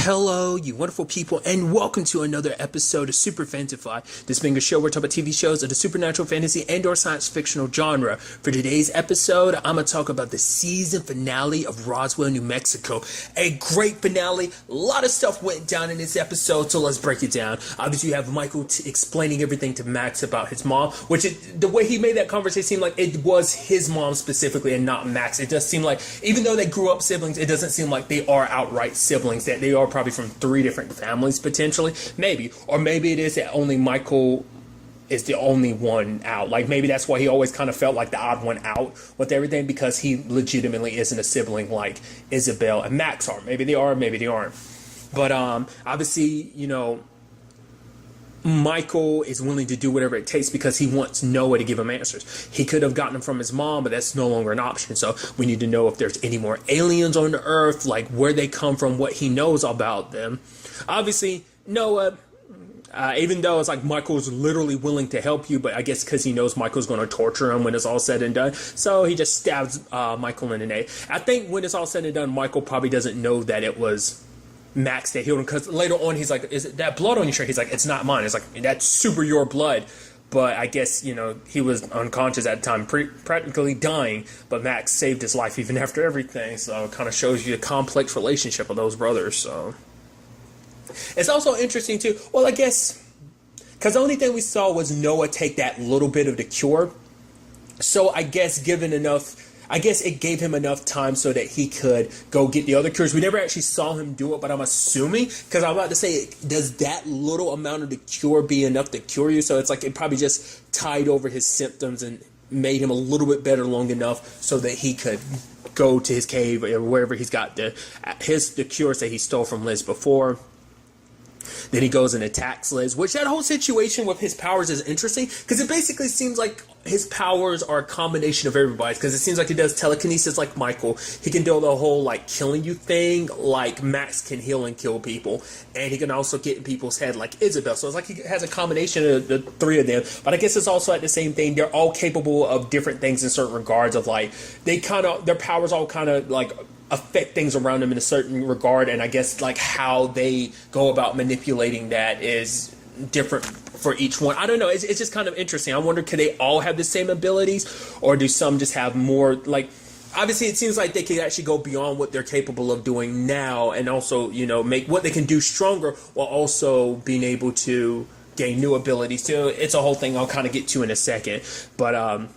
Hello, you wonderful people, and welcome to another episode of Super-Fanta-Fi. This being a show where we talk about TV shows of the supernatural, fantasy, and/or science fictional genre. For today's episode, I'm going to talk about the season finale of Roswell, New Mexico. A great finale. A lot of stuff went down in this episode, so let's break it down. Obviously, you have Michael explaining everything to Max about his mom, which the way he made that conversation seemed like it was his mom specifically and not Max. It does seem like, even though they grew up siblings, it doesn't seem like they are outright siblings, that they are probably from three different families potentially, maybe, or maybe it is that only Michael is the only one out. Like maybe that's why he always kind of felt like the odd one out with everything, because he legitimately isn't a sibling like Isabel and Max are. Maybe they are, maybe they aren't. But obviously, you know, Michael is willing to do whatever it takes because he wants Noah to give him answers. He could have gotten them from his mom, but that's no longer an option. So we need to know if there's any more aliens on the earth, like where they come from, what he knows about them. Obviously, Noah, even though it's like Michael's literally willing to help you, but I guess because he knows Michael's going to torture him when it's all said and done, so he just stabs Michael in the neck. I think when it's all said and done, Michael probably doesn't know that it was Max that healed him, because later on he's like, is it that blood on your shirt? He's like, it's not mine. It's like, that's super your blood. But I guess, you know, he was unconscious at the time, practically dying, but Max saved his life even after everything. So it kind of shows you the complex relationship of those brothers. So it's also interesting too, well, I guess because the only thing we saw was Noah take that little bit of the cure. So I guess it gave him enough time so that he could go get the other cures. We never actually saw him do it, but I'm assuming, because I'm about to say, does that little amount of the cure be enough to cure you? So it's like it probably just tied over his symptoms and made him a little bit better long enough so that he could go to his cave or wherever he's got the cures that he stole from Liz before. Then he goes and attacks Liz, which that whole situation with his powers is interesting, because it basically seems like his powers are a combination of everybody's, because it seems like he does telekinesis like Michael. He can do the whole like killing you thing like Max can heal and kill people, and he can also get in people's head like Isabel. So it's like he has a combination of the three of them, but I guess it's also at the same thing, they're all capable of different things in certain regards of like, their powers all kind of like affect things around them in a certain regard, and I guess like how they go about manipulating that is different for each one. I don't know, it's just kind of interesting. I wonder, could they all have the same abilities, or do some just have more, like, obviously it seems like they could actually go beyond what they're capable of doing now, and also, you know, make what they can do stronger while also being able to gain new abilities too. It's a whole thing I'll kind of get to in a second. But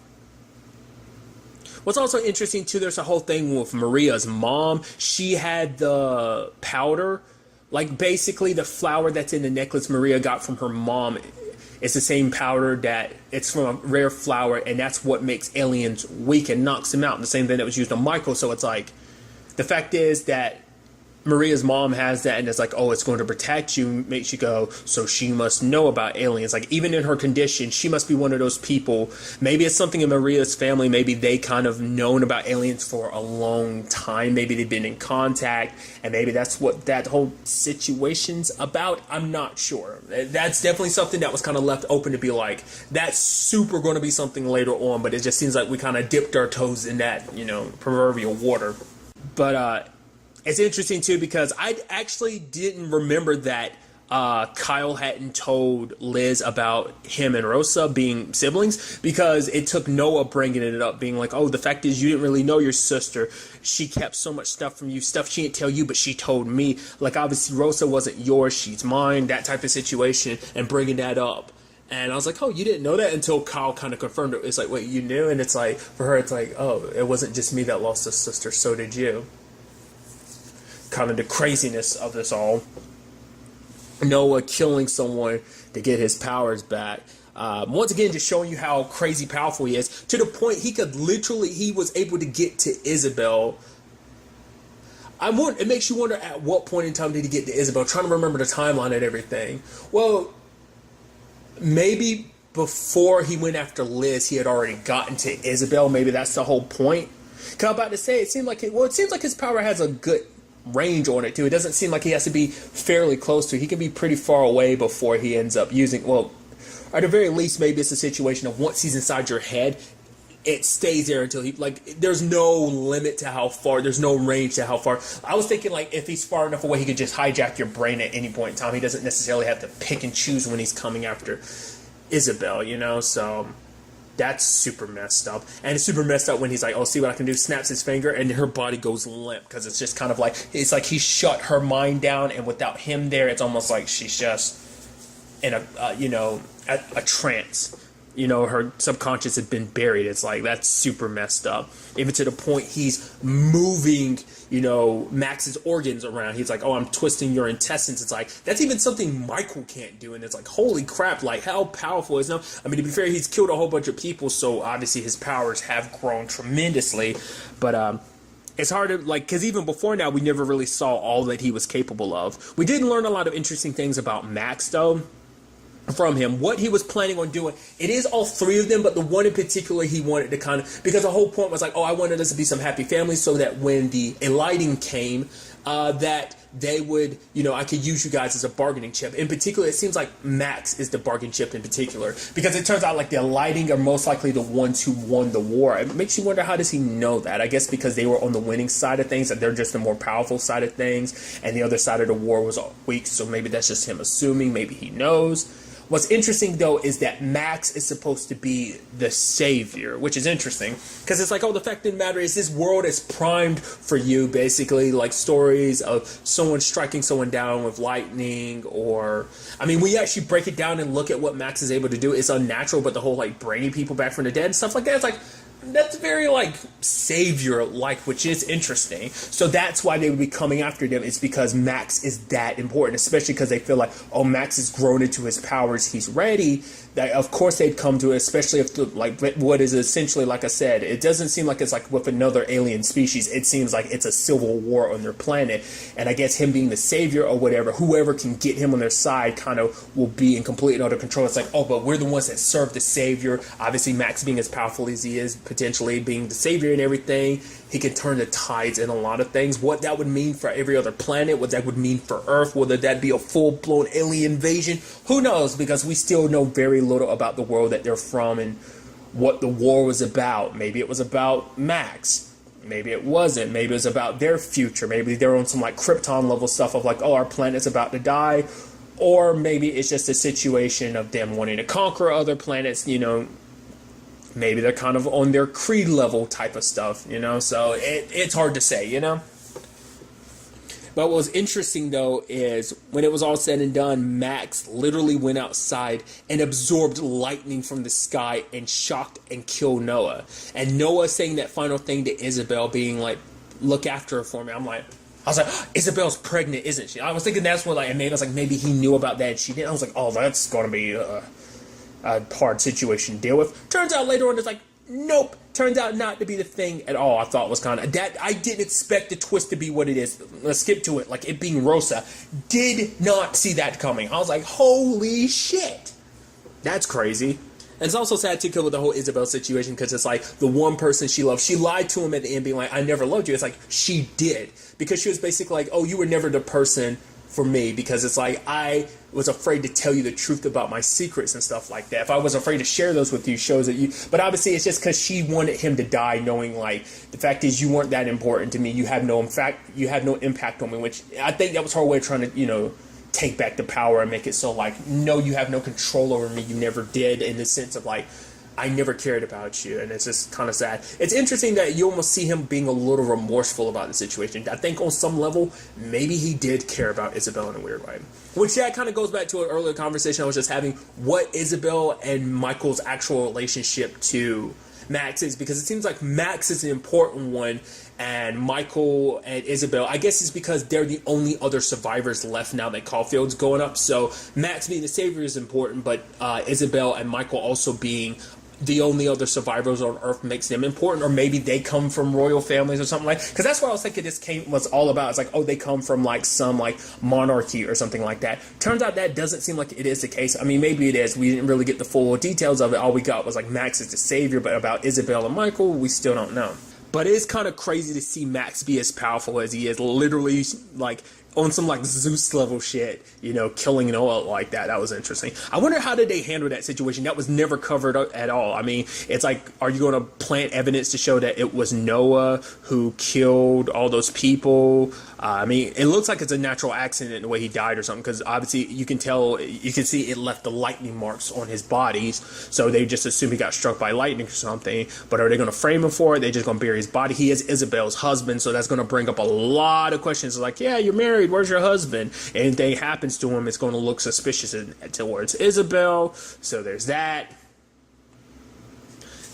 what's also interesting too, there's a whole thing with Maria's mom. She had the powder, like basically the flower that's in the necklace Maria got from her mom. It's the same powder that it's from a rare flower, and that's what makes aliens weak and knocks them out. The same thing that was used on Michael. So it's like, the fact is that Maria's mom has that, and it's like, oh, it's going to protect you, makes you go, so she must know about aliens. Like, even in her condition, she must be one of those people. Maybe it's something in Maria's family. Maybe they kind of known about aliens for a long time. Maybe they've been in contact, and maybe that's what that whole situation's about. I'm not sure. That's definitely something that was kind of left open to be like, that's super going to be something later on, but it just seems like we kind of dipped our toes in that, you know, proverbial water. But, it's interesting too, because I actually didn't remember that Kyle hadn't told Liz about him and Rosa being siblings, because it took Noah bringing it up, being like, oh, the fact is you didn't really know your sister. She kept so much stuff from you, stuff she didn't tell you, but she told me. Like, obviously Rosa wasn't yours, she's mine, that type of situation, and bringing that up. And I was like, oh, you didn't know that, until Kyle kind of confirmed it. It's like, wait, you knew? And it's like, for her, it's like, oh, it wasn't just me that lost a sister, so did you. Kind of the craziness of this all. Noah killing someone to get his powers back. Once again, just showing you how crazy powerful he is, to the point he was able to get to Isabel. It makes you wonder, at what point in time did he get to Isabel? I'm trying to remember the timeline and everything. Well, maybe before he went after Liz, he had already gotten to Isabel. Maybe that's the whole point. Because I'm about to say, it seems like his power has a good range on it too. It doesn't seem like he has to be fairly close to it. He can be pretty far away before he ends up using, well, at the very least, maybe it's a situation of once he's inside your head, it stays there until he, like, there's no limit to how far, there's no range to how far. I was thinking, like, if he's far enough away, he could just hijack your brain at any point in time. He doesn't necessarily have to pick and choose when he's coming after Isabel, you know? So that's super messed up. And it's super messed up when he's like, oh, see what I can do, snaps his finger, and her body goes limp, because it's just kind of like, it's like he shut her mind down, and without him there, it's almost like she's just in a, you know, a trance. You know, her subconscious had been buried. It's like, that's super messed up. Even to the point he's moving, you know, Max's organs around. He's like, oh, I'm twisting your intestines. It's like, that's even something Michael can't do. And it's like, holy crap, like, how powerful is now? I mean, to be fair, he's killed a whole bunch of people, so obviously his powers have grown tremendously. But it's hard to, like, because even before now, we never really saw all that he was capable of. We did learn a lot of interesting things about Max, though, from him, what he was planning on doing. It is all three of them, but the one in particular he wanted to kind of, because the whole point was like, oh, I wanted us to be some happy families, so that when the lighting came, that they would, you know, I could use you guys as a bargaining chip. In particular, it seems like Max is the bargaining chip in particular, because it turns out like the lighting are most likely the ones who won the war. It makes you wonder, how does he know that? I guess because they were on the winning side of things, and they're just the more powerful side of things, and the other side of the war was weak, so maybe that's just him assuming, maybe he knows. What's interesting, though, is that Max is supposed to be the savior, which is interesting, because it's like, oh, the fact of the matter is this world is primed for you, basically, like stories of someone striking someone down with lightning, or, I mean, when you actually break it down and look at what Max is able to do, it's unnatural, but the whole, like, bringing people back from the dead and stuff like that, it's like, that's very, like, savior-like, which is interesting. So that's why they would be coming after them. It's because Max is that important, especially because they feel like, oh, Max has grown into his powers, he's ready. That, of course, they'd come to it, especially if, like, what is essentially, like I said, it doesn't seem like it's like with another alien species. It seems like it's a civil war on their planet. And I guess him being the savior or whatever, whoever can get him on their side kind of will be in complete and utter control. It's like, oh, but we're the ones that serve the savior. Obviously, Max being as powerful as he is, potentially being the savior and everything, he can turn the tides in a lot of things. What that would mean for every other planet, what that would mean for Earth, whether that be a full-blown alien invasion, who knows? Because we still know very little about the world that they're from and what the war was about. Maybe it was about Max. Maybe it wasn't. Maybe it was about their future. Maybe they're on some like Krypton level stuff of like, oh, our planet's about to die. Or maybe it's just a situation of them wanting to conquer other planets, you know. Maybe they're kind of on their Creed level type of stuff, you know. So it's hard to say, you know. But what was interesting, though, is when it was all said and done, Max literally went outside and absorbed lightning from the sky and shocked and killed Noah. And Noah saying that final thing to Isabel, being like, look after her for me. I was like, oh, Isabel's pregnant, isn't she? I was thinking that's what, like, and maybe I was like, maybe he knew about that and she didn't. I was like, oh, that's going to be a hard situation to deal with. Turns out later on, it's like, nope. Turns out not to be the thing at all. I thought was kind of that. I didn't expect the twist to be what it is. Let's skip to it. Like it being Rosa. Did not see that coming. I was like, holy shit. That's crazy. And it's also sad too with the whole Isabel situation, because it's like the one person she loved. She lied to him at the end, being like, I never loved you. It's like she did, because she was basically like, oh, you were never the person for me, because it's like I was afraid to tell you the truth about my secrets and stuff like that. If I was afraid to share those with you, shows that you, but obviously it's just because she wanted him to die, knowing like the fact is you weren't that important to me. You have no impact on me, which I think that was her way of trying to, you know, take back the power and make it so like, no, you have no control over me. You never did, in the sense of like, I never cared about you, and it's just kind of sad. It's interesting that you almost see him being a little remorseful about the situation. I think on some level, maybe he did care about Isabel in a weird way. Which, yeah, kind of goes back to an earlier conversation I was just having, what Isabel and Michael's actual relationship to Max is, because it seems like Max is an important one, and Michael and Isabel, I guess it's because they're the only other survivors left now that Caulfield's going up. So Max being the savior is important, but Isabel and Michael also being the only other survivors on Earth makes them important, or maybe they come from royal families or something like. Because that's what I was thinking this was all about. It's like, oh, they come from like some like monarchy or something like that. Turns out that doesn't seem like it is the case. I mean, maybe it is. We didn't really get the full details of it. All we got was like Max is the savior, but about Isabel and Michael, we still don't know. But it's kind of crazy to see Max be as powerful as he is, literally like on some like Zeus level shit, you know, killing Noah like that. That was interesting. I wonder how did they handle that situation? That was never covered at all. I mean, it's like, are you going to plant evidence to show that it was Noah who killed all those people? I mean, it looks like it's a natural accident in the way he died or something, because obviously you can see it left the lightning marks on his bodies. So they just assume he got struck by lightning or something. But are they going to frame him for it? They're just going to bury his body. He is Isabel's husband, so that's going to bring up a lot of questions. Like, yeah, you're married. Where's your husband? Anything happens to him, it's going to look suspicious towards Isabel. So there's that.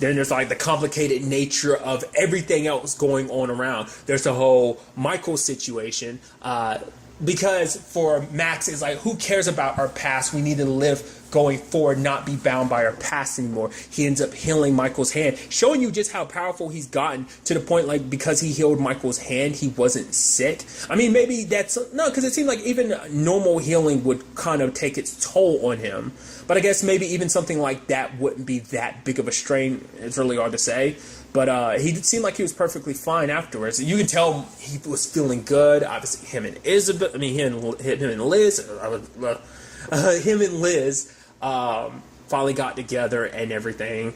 Then there's like the complicated nature of everything else going on around. There's the whole Michael situation. Because for Max, it's like, who cares about our past? We need to live going forward, not be bound by our past anymore. He ends up healing Michael's hand, showing you just how powerful he's gotten, to the point like because he healed Michael's hand, he wasn't sick. I mean, maybe that's no, because it seemed like even normal healing would kind of take its toll on him. But I guess maybe even something like that wouldn't be that big of a strain. It's really hard to say. But he seemed like he was perfectly fine afterwards. You can tell he was feeling good. Obviously, him and Isabel, I mean, him and Liz, finally got together and everything.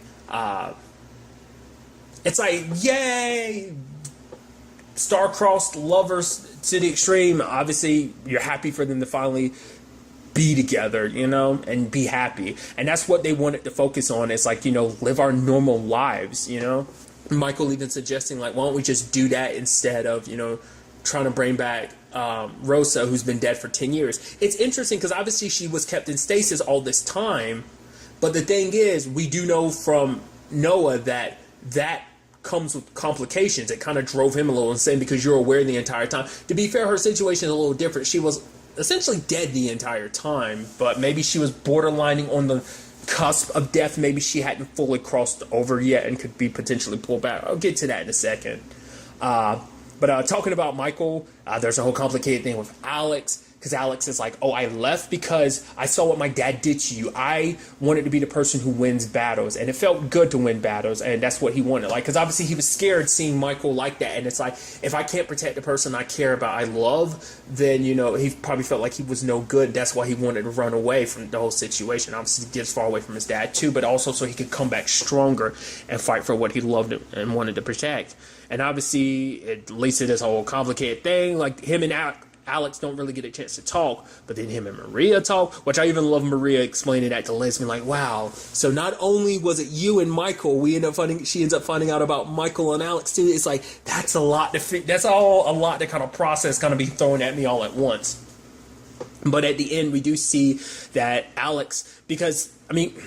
It's like, yay! Star-crossed lovers to the extreme. Obviously, you're happy for them to finally be together, you know, and be happy. And that's what they wanted to focus on. It's like, you know, live our normal lives, you know. Michael even suggesting, like, why don't we just do that instead of, you know, trying to bring back Rosa, who's been dead for 10 years. It's interesting because obviously she was kept in stasis all this time. But the thing is, we do know from Noah that comes with complications. It kind of drove him a little insane because you're aware the entire time. To be fair, her situation is a little different. She was essentially dead the entire time, but maybe she was borderlining on the cusp of death. Maybe she hadn't fully crossed over yet and could be potentially pulled back. I'll get to that in a second. But talking about Michael, there's a whole complicated thing with Alex, because Alex is like, oh, I left because I saw what my dad did to you. I wanted to be the person who wins battles, and it felt good to win battles, and that's what he wanted. Like, because obviously he was scared seeing Michael like that, and it's like, if I can't protect the person I care about, I love, then, you know, he probably felt like he was no good. That's why he wanted to run away from the whole situation. Obviously, he gets far away from his dad, too, but also so he could come back stronger and fight for what he loved and wanted to protect. And obviously, it leads to this whole complicated thing, like him and Alex don't really get a chance to talk, but then him and Maria talk, which I even love Maria explaining that to Liz, being like, wow, so not only was it you and Michael, she ends up finding out about Michael and Alex too. It's like, that's a lot to kind of process, kind of be thrown at me all at once. But at the end, we do see that Alex, because, I mean,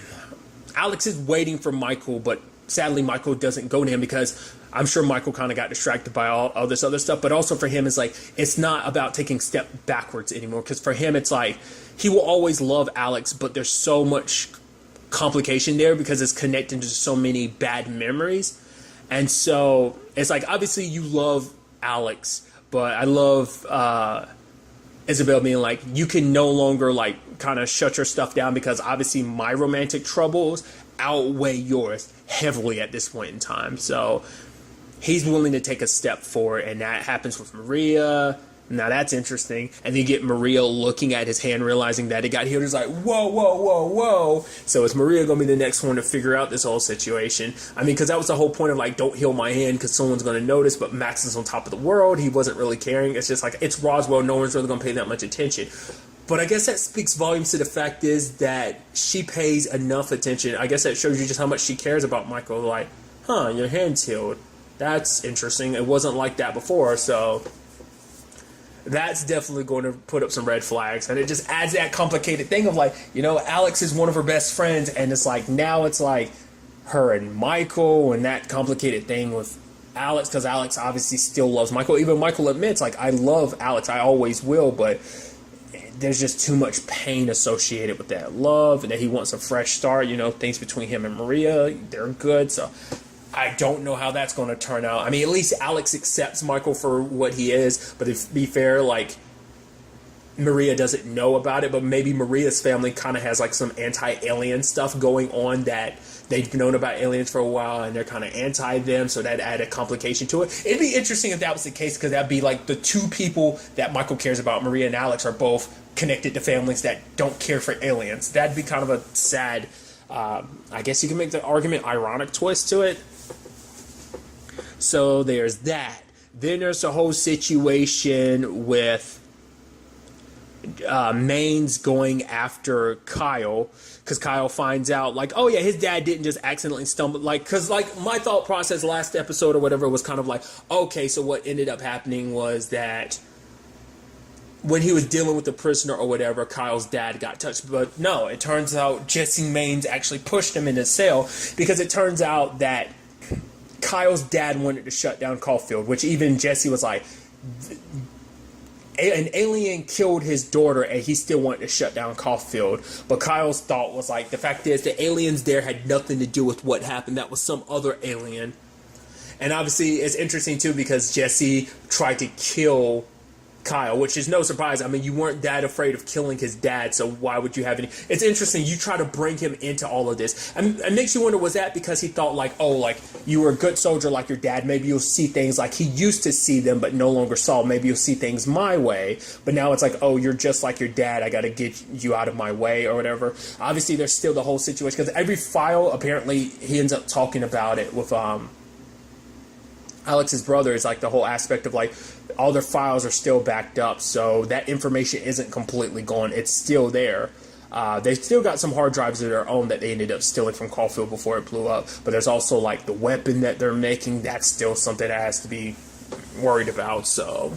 Alex is waiting for Michael, but sadly Michael doesn't go to him because I'm sure Michael kind of got distracted by all this other stuff. But also for him, it's like, it's not about taking step backwards anymore. Because for him, it's like, he will always love Alex, but there's so much complication there because it's connected to so many bad memories. And so it's like, obviously you love Alex, but I love Isabel being like, you can no longer like kind of shut your stuff down because obviously my romantic troubles outweigh yours heavily at this point in time. So he's willing to take a step forward, and that happens with Maria. Now that's interesting. And then you get Maria looking at his hand, realizing that it got healed. It's like, whoa, whoa, whoa, whoa. So is Maria going to be the next one to figure out this whole situation? I mean, because that was the whole point of like, don't heal my hand because someone's going to notice, but Max is on top of the world. He wasn't really caring. It's just like, it's Roswell. No one's really going to pay that much attention. But I guess that speaks volumes to the fact is that she pays enough attention. I guess that shows you just how much she cares about Michael. Like, your hand's healed. That's interesting. It wasn't like that before, so that's definitely going to put up some red flags. And it just adds that complicated thing of like, you know, Alex is one of her best friends, and it's like, now it's like her and Michael and that complicated thing with Alex, because Alex obviously still loves Michael. Even Michael admits, like, I love Alex, I always will, but there's just too much pain associated with that love, and that he wants a fresh start. You know, things between him and Maria, they're good, so I don't know how that's going to turn out. I mean, at least Alex accepts Michael for what he is, but to be fair, like, Maria doesn't know about it, but maybe Maria's family kind of has like some anti-alien stuff going on, that they've known about aliens for a while and they're kind of anti them, so that added complication to it. It'd be interesting if that was the case, because that'd be like the two people that Michael cares about, Maria and Alex, are both connected to families that don't care for aliens. That'd be kind of a sad, I guess you can make the argument, ironic twist to it. So there's that. Then there's the whole situation with Maine's going after Kyle, because Kyle finds out, like, oh yeah, his dad didn't just accidentally stumble, like, because like my thought process last episode or whatever was kind of like, okay, so what ended up happening was that when he was dealing with the prisoner or whatever, Kyle's dad got touched. But no, it turns out Jesse Maine's actually pushed him in his cell, because it turns out that Kyle's dad wanted to shut down Caulfield, which even Jesse was like, an alien killed his daughter and he still wanted to shut down Caulfield. But Kyle's thought was like, the fact is the aliens there had nothing to do with what happened. That was some other alien. And obviously it's interesting too, because Jesse tried to kill Kyle, which is no surprise. I mean, you weren't that afraid of killing his dad, so why would you have any? It's interesting, you try to bring him into all of this. And it makes you wonder, was that because he thought like, oh, like, you were a good soldier like your dad, maybe you'll see things like he used to see them but no longer saw, maybe you'll see things my way, but now it's like, oh, you're just like your dad, I gotta get you out of my way or whatever. Obviously there's still the whole situation, because every file, apparently he ends up talking about it with Alex's brother, is like the whole aspect of like all their files are still backed up, so that information isn't completely gone. It's still there. They've still got some hard drives of their own that they ended up stealing from Caulfield before it blew up. But there's also like the weapon that they're making. That's still something that has to be worried about. So,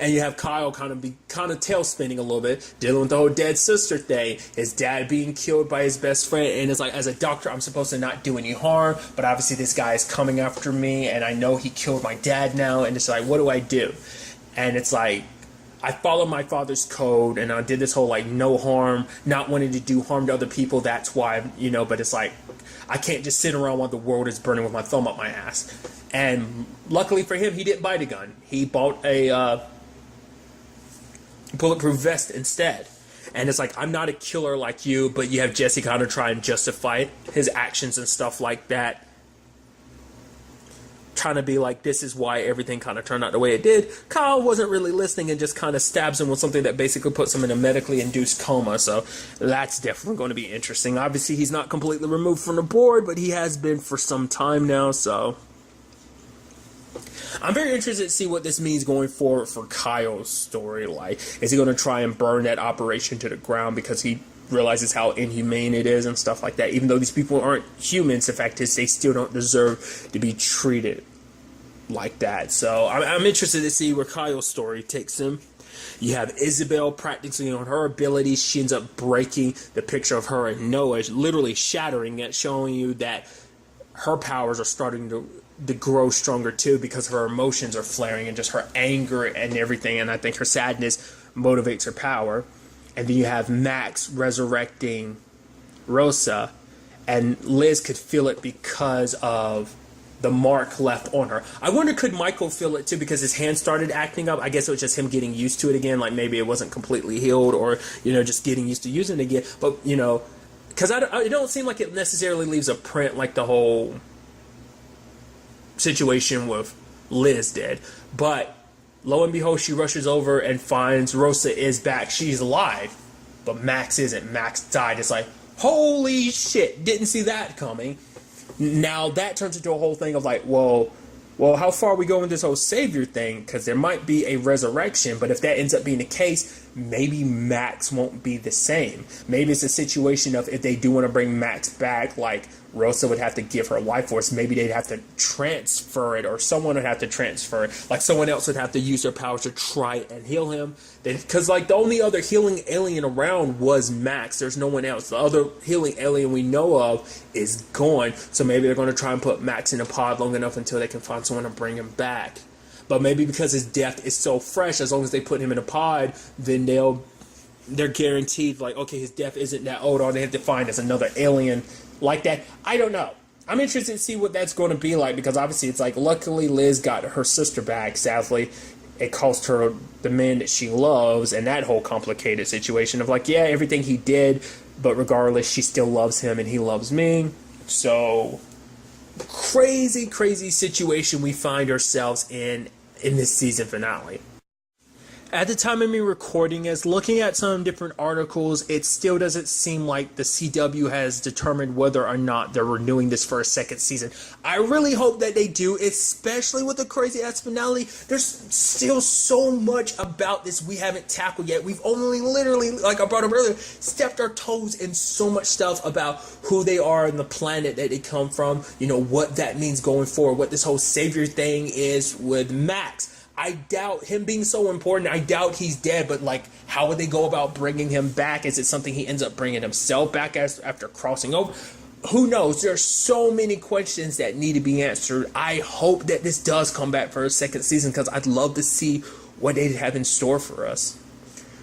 and you have Kyle kind of tail spinning a little bit, dealing with the whole dead sister thing, his dad being killed by his best friend, and it's like, as a doctor, I'm supposed to not do any harm, but obviously this guy is coming after me, and I know he killed my dad now, and it's like, what do I do? And it's like, I followed my father's code, and I did this whole like no harm, not wanting to do harm to other people, that's why, you know, but it's like, I can't just sit around while the world is burning with my thumb up my ass. And luckily for him, he didn't buy the gun. He bought a bulletproof vest instead. And it's like, I'm not a killer like you, but you have Jesse kind of try and justify his actions and stuff like that, trying to be like, this is why everything kind of turned out the way it did. Kyle wasn't really listening and just kind of stabs him with something that basically puts him in a medically induced coma. So that's definitely going to be interesting. Obviously he's not completely removed from the board, but he has been for some time now, so I'm very interested to see what this means going forward for Kyle's story. Like, is he going to try and burn that operation to the ground because he realizes how inhumane it is and stuff like that? Even though these people aren't humans, the fact is they still don't deserve to be treated like that. So I'm interested to see where Kyle's story takes him. You have Isabel practicing on her abilities. She ends up breaking the picture of her and Noah, literally shattering it, showing you that her powers are starting to grow stronger too, because her emotions are flaring and just her anger and everything, and I think her sadness motivates her power. And then you have Max resurrecting Rosa, and Liz could feel it because of the mark left on her. I wonder, could Michael feel it too, because his hand started acting up? I guess it was just him getting used to it again, like maybe it wasn't completely healed, or, you know, just getting used to using it again. But, you know, because it don't seem like it necessarily leaves a print like the whole situation with Liz did. But lo and behold, she rushes over and finds Rosa is back. She's alive, but Max isn't. Max died. It's like, holy shit, didn't see that coming. Now that turns into a whole thing of like, well, how far are we going with this whole savior thing? Because there might be a resurrection, but if that ends up being the case, maybe Max won't be the same. Maybe it's a situation of, if they do want to bring Max back, like Rosa would have to give her life force. Maybe they'd have to transfer it, or someone would have to transfer it. Like someone else would have to use their powers to try and heal him. Because like the only other healing alien around was Max. There's no one else. The other healing alien we know of is gone. So maybe they're going to try and put Max in a pod long enough until they can find someone to bring him back. But maybe because his death is so fresh, as long as they put him in a pod, then they're guaranteed, like, okay, his death isn't that old. All they have to find is another alien like that. I don't know. I'm interested to see what that's going to be like, because obviously it's like, luckily Liz got her sister back, sadly. it cost her the man that she loves, and that whole complicated situation of like, yeah, everything he did, but regardless, she still loves him and he loves me. So crazy situation we find ourselves in this season finale. At the time of me recording this, looking at some different articles, it still doesn't seem like the CW has determined whether or not they're renewing this for a second season. I really hope that they do, especially with the crazy ass finale. There's still so much about this we haven't tackled yet. We've only literally, like I brought up earlier, stepped our toes in so much stuff about who they are and the planet that they come from, you know, what that means going forward, what this whole savior thing is with Max. I doubt him being so important. I doubt he's dead, but like, how would they go about bringing him back? Is it something he ends up bringing himself back after crossing over? Who knows? There are so many questions that need to be answered. I hope that this does come back for a second season because I'd love to see what they have in store for us.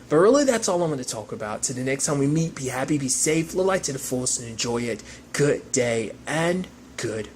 But really, that's all I'm going to talk about. Till the next time we meet, be happy, be safe, live life to the fullest, and enjoy it. Good day and good